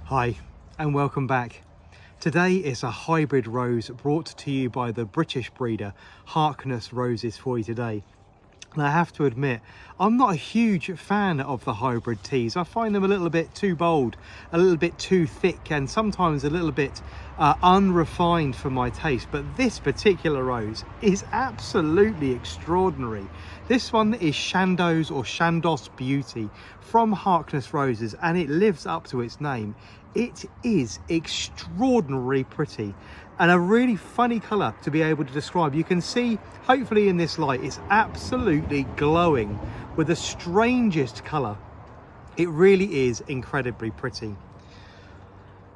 Hi and welcome back. Today is a hybrid rose brought to you by the British breeder Harkness Roses for you today. And I have to admit, I'm not a huge fan of the hybrid teas. I find them a little bit too bold, a little bit too thick, and sometimes a little bit unrefined for my taste. But this particular rose is absolutely extraordinary. This one is Chandos or Chandos Beauty from Harkness Roses, and it lives up to its name. It is extraordinarily pretty and a really funny colour to be able to describe. You can see, hopefully in this light, it's absolutely glowing with the strangest colour. It really is incredibly pretty.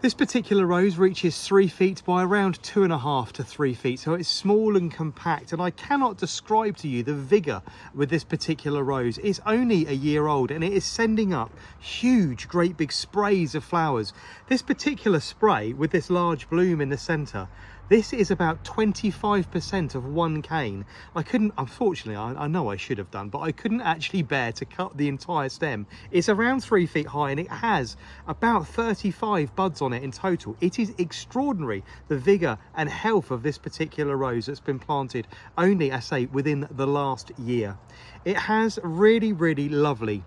This particular rose reaches 3 feet by around 2.5 to 3 feet, so it's small and compact, and I cannot describe to you the vigour with this particular rose. It's only a year old and it is sending up huge, great big sprays of flowers. This particular spray with this large bloom in the centre, this is about 25% of one cane. I couldn't, unfortunately, I know I should have done, but I couldn't actually bear to cut the entire stem. It's around 3 feet high and it has about 35 buds on it in total. It is extraordinary, the vigour and health of this particular rose that's been planted only, I say, within the last year. It has really, really lovely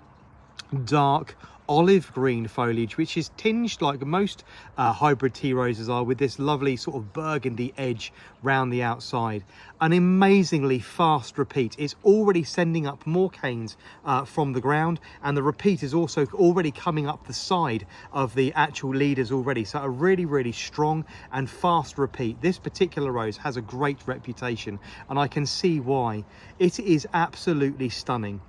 dark olive green foliage, which is tinged like most hybrid tea roses are, with this lovely sort of burgundy edge round the outside. An amazingly fast repeat. It's already sending up more canes from the ground, and the repeat is also already coming up the side of the actual leaders already. So a really, really strong and fast repeat. This particular rose has a great reputation, and I can see why. It is absolutely stunning.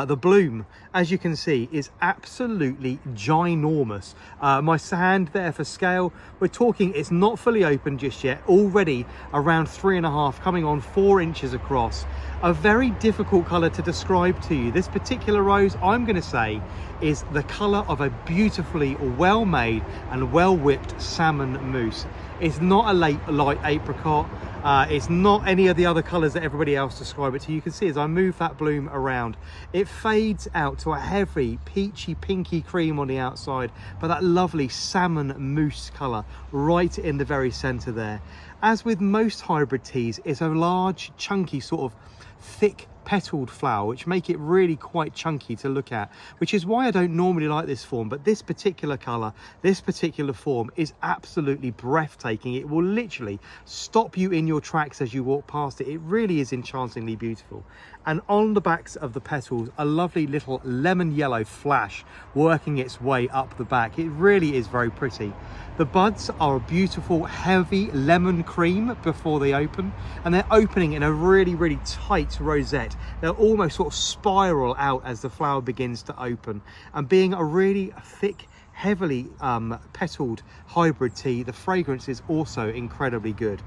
The bloom, as you can see, is absolutely ginormous. My hand there for scale, we're talking, it's not fully open just yet, already around 3.5, coming on 4 inches across. A very difficult colour to describe to you. This particular rose, I'm going to say, is the colour of a beautifully well made and well whipped salmon mousse. It's not a light apricot. It's not any of the other colours that everybody else describe it to. You can see as I move that bloom around, it fades out to a heavy peachy pinky cream on the outside, but that lovely salmon mousse colour right in the very centre there. As with most hybrid teas, it's a large chunky sort of thick petaled flower, which make it really quite chunky to look at, which is why I don't normally like this form. But this particular colour, this particular form is absolutely breathtaking. It will literally stop you in your tracks as you walk past it. It really is enchantingly beautiful. And on the backs of the petals, a lovely little lemon yellow flash working its way up the back. It really is very pretty. The buds are a beautiful heavy lemon cream before they open, and they're opening in a really, really tight rosette. They'll almost sort of spiral out as the flower begins to open. And being a really thick, heavily petaled hybrid tea, the fragrance is also incredibly good.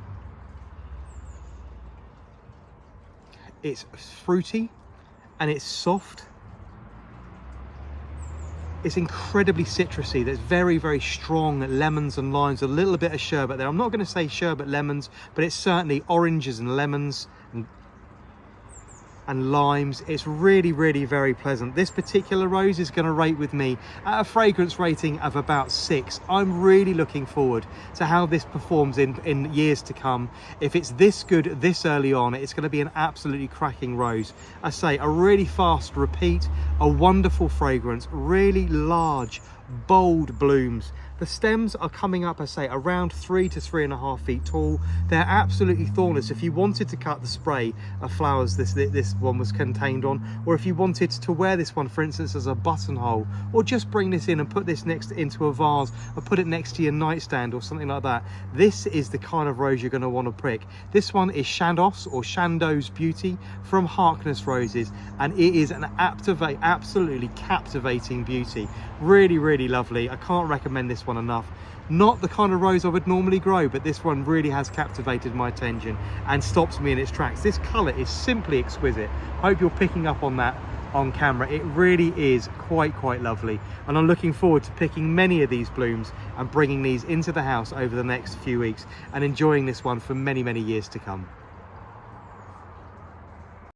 It's fruity and it's soft. It's incredibly citrusy. There's very, very strong lemons and limes, a little bit of sherbet there. I'm not going to say sherbet lemons, but it's certainly oranges and lemons and limes. It's really, really very pleasant. This particular rose is going to rate with me at a fragrance rating of about 6. I'm really looking forward to how this performs in years to come. If it's this good this early on, it's going to be an absolutely cracking rose. I say, a really fast repeat, a wonderful fragrance, really large, bold blooms. The stems are coming up, I say, around 3 to 3.5 feet tall. They're absolutely thornless. If you wanted to cut the spray of flowers this one was contained on, or if you wanted to wear this one, for instance, as a buttonhole, or just bring this in and put this into a vase or put it next to your nightstand or something like that, this is the kind of rose you're going to want to pick. This one is Chandos or Chandos Beauty from Harkness Roses, and it is an absolutely captivating beauty. Really, really lovely. I can't recommend this one enough. Not the kind of rose I would normally grow, but this one really has captivated my attention and stops me in its tracks. This colour is simply exquisite. Hope you're picking up on that on camera. It really is quite lovely, and I'm looking forward to picking many of these blooms and bringing these into the house over the next few weeks and enjoying this one for many years to come.